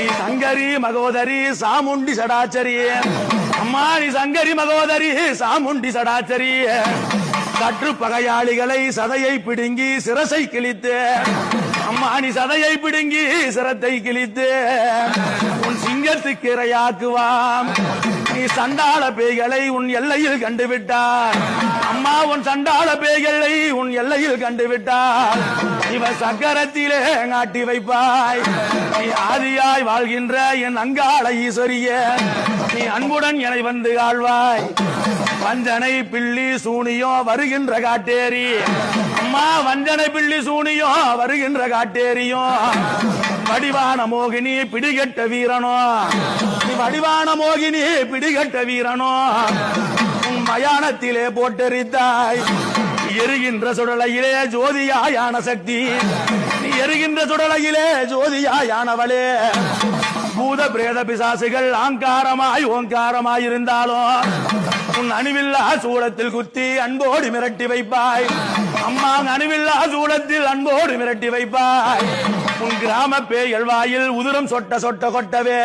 நீ சங்கரி மகோதரி சாமுண்டி சடாச்சரி அம்மா நீ சங்கரி மகோதரி சாமுண்டி சடாச்சரி கற்று பகையாளிகளை சதையை பிடுங்கி சிரசை கிழித்து அம்மா நீ சதையை பிடுங்கி சிரத்தை கிழித்து உன் சிங்கத்துக்கு இரையாக்குவாம் நீ சண்டாள பேய்களை உன் எல்லையில் கண்டுவிட்டார் அம்மா உன் சண்டாள பேய்களை உன் எல்லையில் கண்டுவிட்டார் இவ சக்கரத்திலே காட்டி வைப்பாய் நீ ஆதியாய் வாழ்கின்ற என் அங்காள ஈஸ்வரிய நீ அன்புடன் என வந்து ஆழ்வாய் வஞ்சனை பிள்ளி சூனியோ வருகின்ற காட்டேரி அம்மா வஞ்சனை பிள்ளி சூனியோ வருகின்ற காட்டேரியோ வடிவான மோகினி பிடிகட்ட வீரனோ நீ வடிவான மோகினி பிடிகட்ட வீரனோ உன் மயானத்திலே போட்டெரித்தாய் எரிகின்ற சுடலையிலே ஜோதியாயான சக்தி நீ எரிகின்ற சுடலையிலே ஜோதியாயானவளே பூத பிரேத பிசாசுகள் ஆங்காரமாய் ஓங்காரமாய் இருந்தாலும் உன் அணுவில்லா சூடத்தில் குத்தி அன்போடு மிரட்டி வைப்பாய் அம்மா அணுவில்லா சூடத்தில் அன்போடு மிரட்டி வைப்பாய் உன் கிராம பேய்கள் வாயில் உதிரம் சொட்ட சொட்ட கொட்டவே